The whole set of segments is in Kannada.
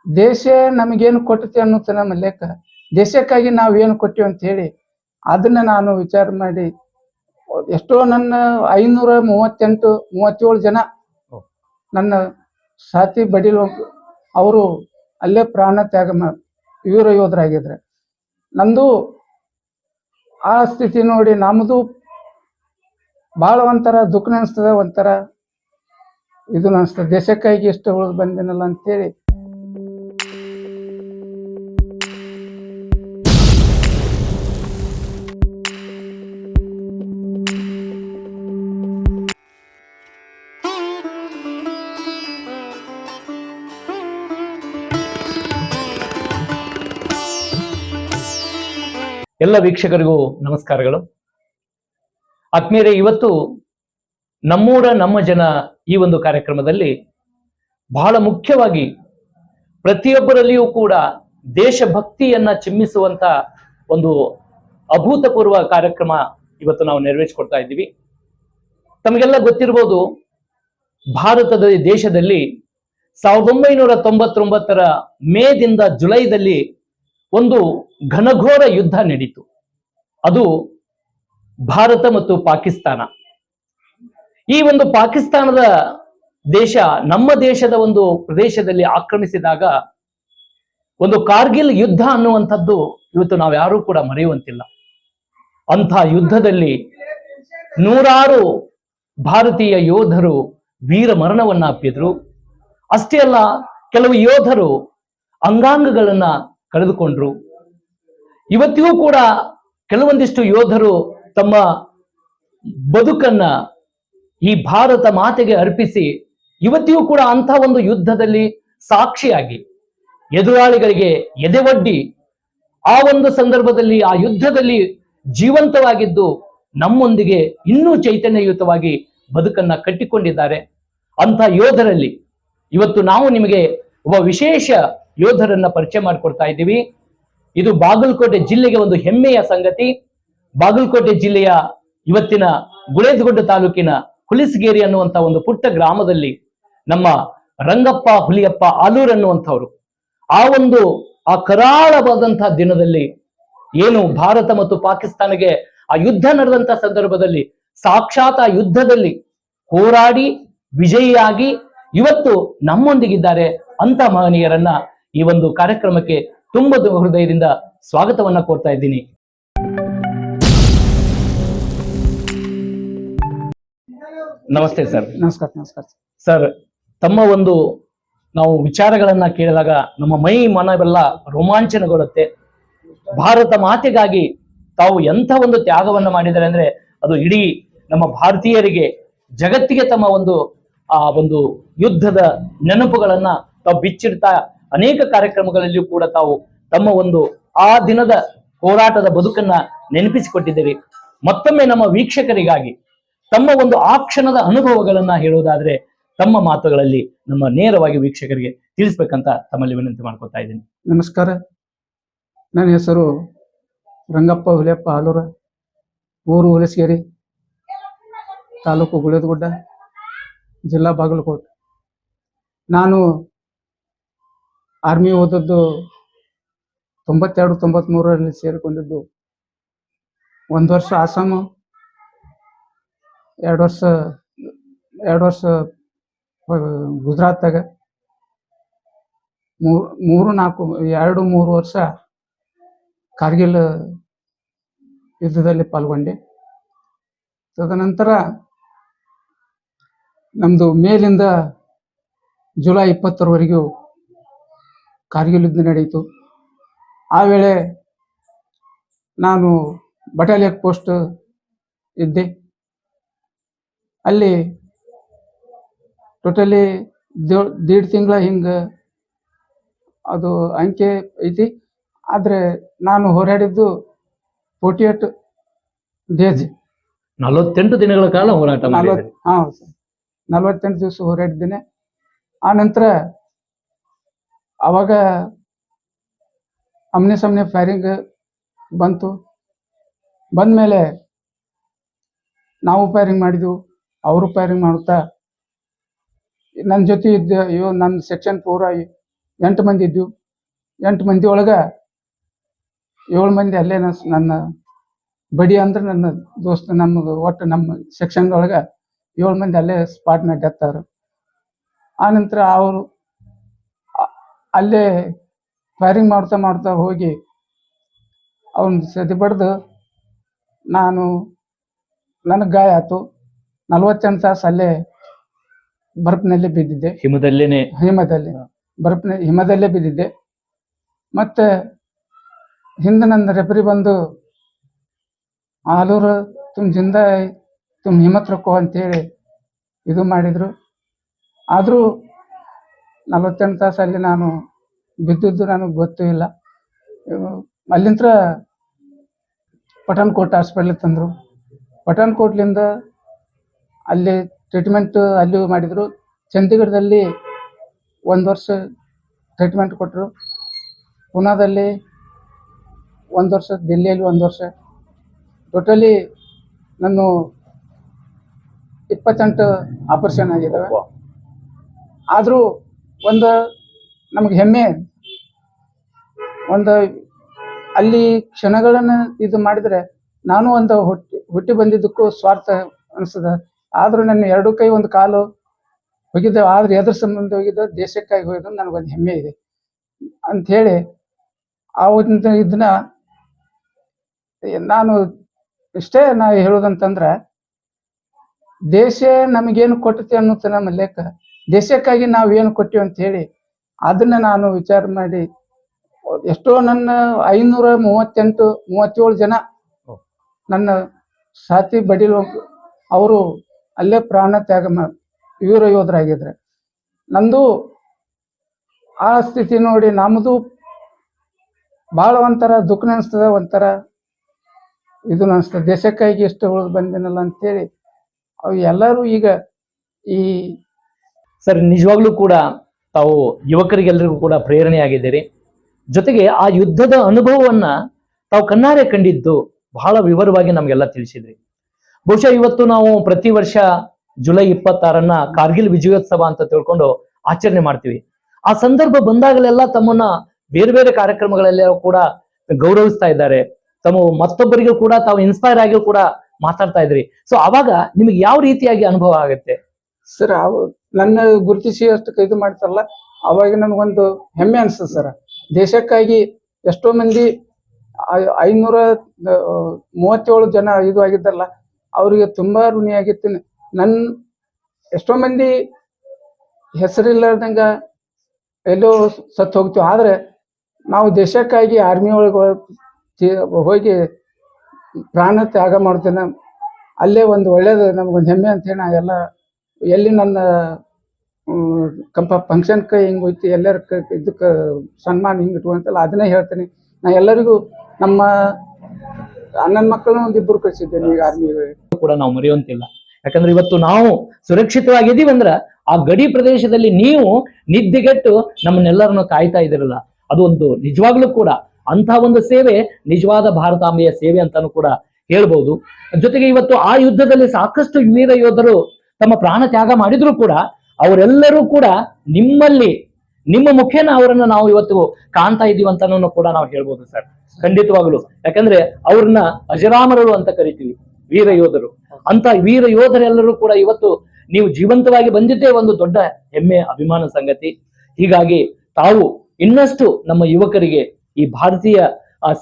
ದೇಶ ನಮಗೇನು ಕೊಟ್ಟತಿ ಅನ್ನೋದು ನಮ್ಮ ಲೆಕ್ಕ. ದೇಶಕ್ಕಾಗಿ ನಾವೇನು ಕೊಟ್ಟಿವಿ ಅಂತ ಹೇಳಿ ಅದನ್ನ ನಾನು ವಿಚಾರ ಮಾಡಿ ಎಷ್ಟೋ ನನ್ನ 537 ಜನ ನನ್ನ ಸಾಥಿ ಬಡಿಲು ಅವರು ಅಲ್ಲೇ ಪ್ರಾಣ ತ್ಯಾಗ ವೀರ ಯೋಧರಾಗಿದ್ರೆ, ನಂದು ಆ ಸ್ಥಿತಿ ನೋಡಿ ನಮ್ಮದು ಭಾಳ ಒಂಥರ ದುಃಖ ಅನಿಸ್ತದೆ, ಒಂಥರ ಇದು ಅನಿಸ್ತದೆ. ದೇಶಕ್ಕಾಗಿ ಎಷ್ಟು ಉಳಿದು ಬಂದಿನಲ್ಲ ಅಂತೇಳಿ. ಎಲ್ಲ ವೀಕ್ಷಕರಿಗೂ ನಮಸ್ಕಾರಗಳು. ಆತ್ಮೀಯರೇ, ಇವತ್ತು ನಮ್ಮೂರ ನಮ್ಮ ಜನ ಈ ಒಂದು ಕಾರ್ಯಕ್ರಮದಲ್ಲಿ ಬಹಳ ಮುಖ್ಯವಾಗಿ ಪ್ರತಿಯೊಬ್ಬರಲ್ಲಿಯೂ ಕೂಡ ದೇಶಭಕ್ತಿಯನ್ನ ಚಿಮ್ಮಿಸುವಂತ ಒಂದು ಅಭೂತಪೂರ್ವ ಕಾರ್ಯಕ್ರಮ ಇವತ್ತು ನಾವು ನೆರವೇರಿಸಿಕೊಡ್ತಾ ಇದ್ದೀವಿ. ತಮಗೆಲ್ಲ ಗೊತ್ತಿರ್ಬೋದು, ಭಾರತದ ದೇಶದಲ್ಲಿ 1999ರ ಮೇದಿಂದ ಜುಲೈದಲ್ಲಿ ಒಂದು ಘನಘೋರ ಯುದ್ಧ ನಡೀತು. ಅದು ಭಾರತ ಮತ್ತು ಪಾಕಿಸ್ತಾನ. ಈ ಒಂದು ಪಾಕಿಸ್ತಾನದ ದೇಶ ನಮ್ಮ ದೇಶದ ಒಂದು ಪ್ರದೇಶದಲ್ಲಿ ಆಕ್ರಮಿಸಿದಾಗ ಒಂದು ಕಾರ್ಗಿಲ್ ಯುದ್ಧ ಅನ್ನುವಂಥದ್ದು ಇವತ್ತು ನಾವು ಯಾರೂ ಕೂಡ ಮರೆಯುವಂತಿಲ್ಲ. ಅಂಥ ಯುದ್ಧದಲ್ಲಿ ನೂರಾರು ಭಾರತೀಯ ಯೋಧರು ವೀರ ಮರಣವನ್ನ ಅಪ್ಪಿದ್ರು. ಅಷ್ಟೇ ಅಲ್ಲ, ಕೆಲವು ಯೋಧರು ಅಂಗಾಂಗಗಳನ್ನ ಕಳೆದುಕೊಂಡ್ರು. ಇವತ್ತಿಗೂ ಕೂಡ ಕೆಲವೊಂದಿಷ್ಟು ಯೋಧರು ತಮ್ಮ ಬದುಕನ್ನ ಈ ಭಾರತ ಮಾತೆಗೆ ಅರ್ಪಿಸಿ ಇವತ್ತಿಗೂ ಕೂಡ ಅಂಥ ಒಂದು ಯುದ್ಧದಲ್ಲಿ ಸಾಕ್ಷಿಯಾಗಿ ಎದುರಾಳಿಗಳಿಗೆ ಎದೆವಡ್ಡಿ ಆ ಒಂದು ಸಂದರ್ಭದಲ್ಲಿ ಆ ಯುದ್ಧದಲ್ಲಿ ಜೀವಂತವಾಗಿದ್ದು ನಮ್ಮೊಂದಿಗೆ ಇನ್ನೂ ಚೈತನ್ಯಯುತವಾಗಿ ಬದುಕನ್ನ ಕಟ್ಟಿಕೊಂಡಿದ್ದಾರೆ. ಅಂಥ ಯೋಧರಲ್ಲಿ ಇವತ್ತು ನಾವು ನಿಮಗೆ ಒಬ್ಬ ವಿಶೇಷ ಯೋಧರನ್ನ ಪರಿಚಯ ಮಾಡಿಕೊಡ್ತಾ ಇದ್ದೀವಿ. ಇದು ಬಾಗಲಕೋಟೆ ಜಿಲ್ಲೆಗೆ ಒಂದು ಹೆಮ್ಮೆಯ ಸಂಗತಿ. ಬಾಗಲಕೋಟೆ ಜಿಲ್ಲೆಯ ಇವತ್ತಿನ ಗುಳೇದಗುಡ್ಡ ತಾಲೂಕಿನ ಹುಲಿಸಗೇರಿ ಅನ್ನುವಂಥ ಒಂದು ಪುಟ್ಟ ಗ್ರಾಮದಲ್ಲಿ ನಮ್ಮ ರಂಗಪ್ಪ ಹುಲಿಯಪ್ಪ ಆಲೂರ್ ಅನ್ನುವಂಥವ್ರು ಆ ಕರಾಳವಾದಂತಹ ದಿನದಲ್ಲಿ ಏನು ಭಾರತ ಮತ್ತು ಪಾಕಿಸ್ತಾನಕ್ಕೆ ಆ ಯುದ್ಧ ನಡೆದಂತ ಸಂದರ್ಭದಲ್ಲಿ ಸಾಕ್ಷಾತ್ ಆ ಯುದ್ಧದಲ್ಲಿ ಹೋರಾಡಿ ವಿಜಯಿಯಾಗಿ ಇವತ್ತು ನಮ್ಮೊಂದಿಗಿದ್ದಾರೆ. ಅಂತ ಮಹನೀಯರನ್ನ ಈ ಒಂದು ಕಾರ್ಯಕ್ರಮಕ್ಕೆ ತುಂಬ ಹೃದಯದಿಂದ ಸ್ವಾಗತವನ್ನ ಕೋರ್ತಾ ಇದ್ದೀನಿ. ನಮಸ್ತೆ ಸರ್. ನಮಸ್ಕಾರ. ನಮಸ್ಕಾರ ಸರ್, ತಮ್ಮ ಒಂದು ನಾವು ವಿಚಾರಗಳನ್ನ ಕೇಳಿದಾಗ ನಮ್ಮ ಮೈ ಮನವೆಲ್ಲ ರೋಮಾಂಚನಗೊಳ್ಳುತ್ತೆ. ಭಾರತ ಮಾತೆಗಾಗಿ ತಾವು ಎಂಥ ಒಂದು ತ್ಯಾಗವನ್ನ ಮಾಡಿದ್ದಾರೆ ಅಂದ್ರೆ ಅದು ಇಡೀ ನಮ್ಮ ಭಾರತೀಯರಿಗೆ, ಜಗತ್ತಿಗೆ ತಮ್ಮ ಆ ಒಂದು ಯುದ್ಧದ ನೆನಪುಗಳನ್ನ ತಾವು ಬಿಚ್ಚಿಡ್ತಾ ಅನೇಕ ಕಾರ್ಯಕ್ರಮಗಳಲ್ಲಿಯೂ ಕೂಡ ತಾವು ತಮ್ಮ ಆ ದಿನದ ಹೋರಾಟದ ಬದುಕನ್ನ ನೆನಪಿಸಿಕೊಟ್ಟಿದ್ದೀರಿ. ಮತ್ತೊಮ್ಮೆ ನಮ್ಮ ವೀಕ್ಷಕರಿಗಾಗಿ ತಮ್ಮ ಆ ಕ್ಷಣದ ಅನುಭವಗಳನ್ನ ಹೇಳೋದಾದ್ರೆ ತಮ್ಮ ಮಾತುಗಳಲ್ಲಿ ನಮ್ಮ ನೇರವಾಗಿ ವೀಕ್ಷಕರಿಗೆ ತಿಳಿಸ್ಬೇಕಂತ ತಮ್ಮಲ್ಲಿ ವಿನಂತಿ ಮಾಡ್ಕೊತಾ ಇದ್ದೀನಿ. ನಮಸ್ಕಾರ. ನನ್ನ ಹೆಸರು ರಂಗಪ್ಪ ಹುಲಿಯಪ್ಪ ಆಲೂರ, ಊರು ಹುಲಿಸಗೇರಿ, ತಾಲೂಕು ಗುಳೇದಗುಡ್ಡ, ಜಿಲ್ಲಾ ಬಾಗಲಕೋಟೆ. ನಾನು ಆರ್ಮಿ ಓದದ್ದು 92-93ರಲ್ಲಿ ಸೇರಿಕೊಂಡಿದ್ದು. 1 ವರ್ಷ ಆಸಾಮ, 2 ವರ್ಷ ಗುಜರಾತ್ದಾಗ, 2-3 ವರ್ಷ ಕಾರ್ಗಿಲ್ ಯುದ್ಧದಲ್ಲಿ ಪಾಲ್ಗೊಂಡೆ. ತದನಂತರ ನಮ್ಮದು ಮೇಲಿಂದ ಜುಲೈ 20ರವರೆಗೂ ಕಾರ್ಗಿಲ್ ಯುದ್ಧ ನಡೆಯಿತು. ಆ ವೇಳೆ ನಾನು ಬಟಾಲಿಯನ್ ಪೋಸ್ಟ್ ಇದ್ದೆ. ಅಲ್ಲಿ ಟೋಟಲಿ 1.5 ತಿಂಗಳ ಹಿಂಗೆ ಅದು ಅಂಕೆ ಐತಿ. ಆದರೆ ನಾನು ಹೋರಾಡಿದ್ದು 48 ಡೇಸ್, 48 ದಿನಗಳ ಕಾಲ ಹೋರಾಟ. 48 ದಿವಸ ಹೋರಾಡಿದ್ದೇನೆ. ಆ ನಂತರ ಅವಾಗ ಆಮ್ನೆ ಸಾಮ್ನೆ ಫೈರಿಂಗ್ ಬಂತು. ಬಂದಮೇಲೆ ನಾವು ಫೈರಿಂಗ್ ಮಾಡಿದ್ವು, ಅವರು ಫೈರಿಂಗ್ ಮಾಡುತ್ತಾ ನನ್ನ ಜೊತೆ ಇದ್ದ ನನ್ನ ಸೆಕ್ಷನ್ 4 8 ಮಂದಿ ಇದ್ವು. 8 ಮಂದಿ ಒಳಗ 7 ಮಂದಿ ಅಲ್ಲೇ ನನ್ನ ಬಡಿ ಅಂದ್ರೆ ನನ್ನ ದೋಸ್ತ, ನಮ್ಮದು ಒಟ್ಟು ನಮ್ಮ ಸೆಕ್ಷನ್ ಒಳಗ 7 ಮಂದಿ ಅಲ್ಲೇ ಸ್ಪಾಟ್ ಮೇಲೆ ಡೆತ್ ಆದ್ರು. ಆನಂತರ ಅವರು ಅಲ್ಲೇ ಫೈರಿಂಗ್ ಮಾಡ್ತಾ ಮಾಡ್ತಾ ಹೋಗಿ ಅವನ್ ಸದಿ ಬಡ್ದು ನನಗೆ ಗಾಯ ಆಯ್ತು. 48 ತಾಸು ಅಲ್ಲೇ ಬರ್ಫ್ನಲ್ಲಿ ಬಿದ್ದಿದ್ದೆ, ಹಿಮದಲ್ಲೇ ಬಿದ್ದಿದ್ದೆ. ಮತ್ತೆ ಹಿಂದೆ ನನ್ನ ರೆಫರಿ ಬಂದು ಆಲೂರು ತುಮ್ ಜಿಂದ ತುಮ್ ಹಿಮ್ಮತ್ ರಕ್ಕೋ ಅಂತೇಳಿ ಇದು ಮಾಡಿದ್ರು. ಆದರೂ 48 ತಾಸಲ್ಲಿ ನಾನು ಬಿದ್ದಿದ್ದು ನನಗೆ ಗೊತ್ತೂ ಇಲ್ಲ. ಅಲ್ಲಿಂದ ಪಠಾಣ್ಕೋಟ್ ಹಾಸ್ಪಿಟ್ಲಿಗೆ ತಂದರು. ಪಠಾಣ್ಕೋಟ್ಲಿಂದ ಅಲ್ಲಿ ಟ್ರೀಟ್ಮೆಂಟ್ ಅಲ್ಲಿ ಮಾಡಿದರು. ಚಂಡೀಗಢದಲ್ಲಿ 1 ವರ್ಷ ಟ್ರೀಟ್ಮೆಂಟ್ ಕೊಟ್ಟರು. ಪುನಾದಲ್ಲಿ 1 ವರ್ಷ, ದಿಲ್ಲಿಯಲ್ಲಿ 1 ವರ್ಷ. ಟೋಟಲಿ ನಾನು 28 ಆಪರೇಷನ್ ಆಗಿದ್ದಾವೆ. ಆದರೂ ಒಂದು ನಮಗೆ ಹೆಮ್ಮೆ, ಒಂದು ಅಲ್ಲಿ ಕ್ಷಣಗಳನ್ನು ಇದು ಮಾಡಿದರೆ ನಾನು ಒಂದು ಹುಟ್ಟಿ ಬಂದಿದ್ದಕ್ಕೂ ಸ್ವಾರ್ಥ ಅನಿಸ್ತದೆ. ಆದರೂ ನನ್ನ 2 ಕೈ 1 ಕಾಲು ಹೋಗಿದ್ದೆ, ಆದ್ರೆ ಎದ್ರ ಸಂಬಂಧ ಹೋಗಿದ್ದ, ದೇಶಕ್ಕಾಗಿ ಹೋಗಿದ್ದು ನನಗೊಂದು ಹೆಮ್ಮೆ ಇದೆ ಅಂಥೇಳಿ ಆವತ್ತಿನ ಇದನ್ನ ನಾನು ಇಷ್ಟೇ ಹೇಳೋದಂತಂದ್ರೆ, ದೇಶ ನಮಗೇನು ಕೊಟ್ಟತಿ ಅನ್ನೋದು ನಮ್ಮ ಲೆಕ್ಕ, ದೇಶಕ್ಕಾಗಿ ನಾವು ಏನು ಕೊಟ್ಟಿವಿ ಅಂತ ಹೇಳಿ ಅದನ್ನ ನಾನು ವಿಚಾರ ಮಾಡಿ ಎಷ್ಟೋ ನನ್ನ 537 ಜನ ನನ್ನ ಸಾಥಿ ಬಡಿಲು ಅವರು ಅಲ್ಲೇ ಪ್ರಾಣ ತ್ಯಾಗ ವೀರ ಯೋಧರಾಗಿದ್ರೆ. ನಂದು ಆ ಸ್ಥಿತಿ ನೋಡಿ ನಮ್ಮದು ಭಾಳ ಒಂಥರ ದುಃಖ ಅನಿಸ್ತದೆ, ಒಂಥರ ಇದು ಅನಿಸ್ತದೆ, ದೇಶಕ್ಕಾಗಿ ಎಷ್ಟು ಉಳಿದು ಬಂದಿನಲ್ಲ ಅಂತೇಳಿ. ಅವು ಎಲ್ಲರೂ ಈಗ ಈ ಸರ್ ನಿಜವಾಗ್ಲೂ ಕೂಡ ತಾವು ಯುವಕರಿಗೆಲ್ಲರಿಗೂ ಕೂಡ ಪ್ರೇರಣೆಯಾಗಿದ್ದೀರಿ. ಜೊತೆಗೆ ಆ ಯುದ್ಧದ ಅನುಭವವನ್ನ ತಾವು ಕಣ್ಣಾರೆ ಕಂಡಿದ್ದು ಬಹಳ ವಿವರವಾಗಿ ನಮಗೆಲ್ಲ ತಿಳಿಸಿದ್ರಿ. ಬಹುಶಃ ಇವತ್ತು ನಾವು ಪ್ರತಿ ವರ್ಷ ಜುಲೈ 26 ಕಾರ್ಗಿಲ್ ವಿಜಯೋತ್ಸವ ಅಂತ ತಿಳ್ಕೊಂಡು ಆಚರಣೆ ಮಾಡ್ತೀವಿ. ಆ ಸಂದರ್ಭ ಬಂದಾಗಲೆಲ್ಲ ತಮ್ಮನ್ನ ಬೇರೆ ಬೇರೆ ಕಾರ್ಯಕ್ರಮಗಳಲ್ಲಿ ಕೂಡ ಗೌರವಿಸ್ತಾ ಇದ್ದಾರೆ. ಮತ್ತೊಬ್ಬರಿಗೂ ಕೂಡ ತಾವು ಇನ್ಸ್ಪೈರ್ ಆಗಿ ಕೂಡ ಮಾತಾಡ್ತಾ ಇದ್ರಿ. ಸೊ ಅವಾಗ ನಿಮಗೆ ಯಾವ ರೀತಿಯಾಗಿ ಅನುಭವ ಆಗುತ್ತೆ ಸರ್? ನನ್ನ ಗುರುತಿಸಿ ಅಷ್ಟು ಇದು ಮಾಡ್ತಾರಲ್ಲ, ಅವಾಗ ನನಗೊಂದು ಹೆಮ್ಮೆ ಅನಿಸ್ತದೆ ಸರ್. ದೇಶಕ್ಕಾಗಿ ಎಷ್ಟೋ ಮಂದಿ 537 ಜನ ಇದು ಆಗಿದ್ದಾರಲ್ಲ, ಅವರಿಗೆ ತುಂಬಾ ಋಣಿಯಾಗಿರ್ತೀನಿ. ಎಷ್ಟೋ ಮಂದಿ ಹೆಸರಿಲ್ಲದಂಗ ಎಲ್ಲೋ ಸತ್ತು ಹೋಗ್ತೀವಿ, ಆದ್ರೆ ನಾವು ದೇಶಕ್ಕಾಗಿ ಆರ್ಮಿ ಒಳಗೆ ಹೋಗಿ ಪ್ರಾಣ ತ್ಯಾಗ ಮಾಡ್ತೇನೆ. ಅಲ್ಲೇ ಒಂದು ಒಳ್ಳೇದು ನಮಗೊಂದು ಹೆಮ್ಮೆ ಅಂತ ಹೇಳಿ ನಾ ಎಲ್ಲ ಎಲ್ಲಿ ನನ್ನ ಫಂಕ್ಷನ್ಗೆ ಹಿಂಗೆ ಹೋಯ್ತು, ಎಲ್ಲರ ಇದಕ್ಕೆ ಸನ್ಮಾನ ಹಿಂಗೆ ಇಟ್ಕೊಂತಲ್ಲ, ಅದನ್ನೇ ಹೇಳ್ತೀನಿ. ನಾ ಎಲ್ಲರಿಗೂ ನಮ್ಮ ಅಣ್ಣನ ಮಕ್ಕಳನ್ನ 1 ಇಬ್ಬರು ಕಳಿಸಿದ್ದೇನೆ ಈಗ ಆರ್ಮಿ ಕೂಡ ನಾವು ಮರೆಯುವಂತಿಲ್ಲ. ಯಾಕಂದ್ರೆ ಇವತ್ತು ನಾವು ಸುರಕ್ಷಿತವಾಗಿದ್ದೀವಿ ಅಂದ್ರ ಆ ಗಡಿ ಪ್ರದೇಶದಲ್ಲಿ ನೀವು ನಿದ್ದೆಗೆಟ್ಟು ನಮ್ಮನ್ನೆಲ್ಲರನ್ನು ಕಾಯ್ತಾ ಇದಿರಲ್ಲ, ಅದು ಒಂದು ನಿಜವಾಗ್ಲೂ ಕೂಡ ಅಂತಹ ಒಂದು ಸೇವೆ ನಿಜವಾದ ಭಾರತಾಂಬೆಯ ಸೇವೆ ಅಂತಾನು ಕೂಡ ಹೇಳ್ಬಹುದು. ಜೊತೆಗೆ ಇವತ್ತು ಆ ಯುದ್ಧದಲ್ಲಿ ಸಾಕಷ್ಟು ವೀರ ಯೋಧರು ತಮ್ಮ ಪ್ರಾಣ ತ್ಯಾಗ ಮಾಡಿದ್ರು ಕೂಡ ಅವರೆಲ್ಲರೂ ಕೂಡ ನಿಮ್ಮ ಮುಖೇನ ಅವರನ್ನ ನಾವು ಇವತ್ತು ಕಾಣ್ತಾ ಇದೀವಿ ಅಂತಾನು ಕೂಡ ನಾವು ಹೇಳ್ಬೋದು ಸರ್. ಖಂಡಿತವಾಗ್ಲು. ಯಾಕಂದ್ರೆ ಅವ್ರನ್ನ ಅಜರಾಮರರು ಅಂತ ಕರಿತೀವಿ, ವೀರ ಯೋಧರು. ಅಂತ ವೀರ ಯೋಧರೆಲ್ಲರೂ ಕೂಡ ಇವತ್ತು ನೀವು ಜೀವಂತವಾಗಿ ಬಂದಿದ್ದೇ ಒಂದು ದೊಡ್ಡ ಹೆಮ್ಮೆ, ಅಭಿಮಾನ ಸಂಗತಿ. ಹೀಗಾಗಿ ತಾವು ಇನ್ನಷ್ಟು ನಮ್ಮ ಯುವಕರಿಗೆ ಈ ಭಾರತೀಯ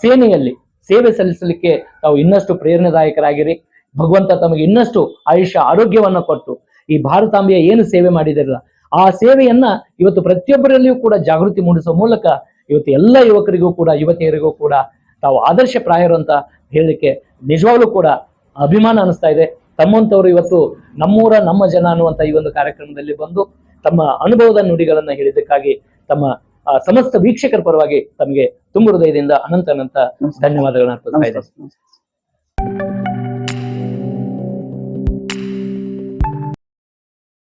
ಸೇನೆಯಲ್ಲಿ ಸೇವೆ ಸಲ್ಲಿಸಲಿಕ್ಕೆ ತಾವು ಇನ್ನಷ್ಟು ಪ್ರೇರಣಾದಾಯಕರಾಗಿರಿ. ಭಗವಂತ ತಮಗೆ ಇನ್ನಷ್ಟು ಆಯುಷ್ಯ ಆರೋಗ್ಯವನ್ನ ಕೊಟ್ಟು ಈ ಭಾರತಾಂಬೆಯ ಏನು ಸೇವೆ ಮಾಡಿದಿರಲ್ಲ ಆ ಸೇವೆಯನ್ನ ಇವತ್ತು ಪ್ರತಿಯೊಬ್ಬರಲ್ಲಿಯೂ ಕೂಡ ಜಾಗೃತಿ ಮೂಡಿಸುವ ಮೂಲಕ ಇವತ್ತು ಎಲ್ಲ ಯುವಕರಿಗೂ ಕೂಡ ಯುವತಿಯರಿಗೂ ಕೂಡ ತಾವು ಆದರ್ಶ ಪ್ರಾಯರು ಅಂತ ಹೇಳಲಿಕ್ಕೆ ನಿಜವಾಗ್ಲೂ ಕೂಡ ಅಭಿಮಾನ ಅನಿಸ್ತಾ ಇದೆ. ತಮ್ಮಂತವರು ಇವತ್ತು ನಮ್ಮೂರ ನಮ್ಮ ಜನ ಅನ್ನುವಂತ ಈ ಒಂದು ಕಾರ್ಯಕ್ರಮದಲ್ಲಿ ಬಂದು ತಮ್ಮ ಅನುಭವದ ನುಡಿಗಳನ್ನ ಹೇಳಿದ್ದಕ್ಕಾಗಿ ತಮ್ಮ ಸಮಸ್ತ ವೀಕ್ಷಕರ ಪರವಾಗಿ ತಮಗೆ ತುಂಬ ಹೃದಯದಿಂದ ಅನಂತ ಧನ್ಯವಾದಗಳನ್ನ ಅರ್ಪಿಸ್ತಾ ಇದ್ದೇನೆ.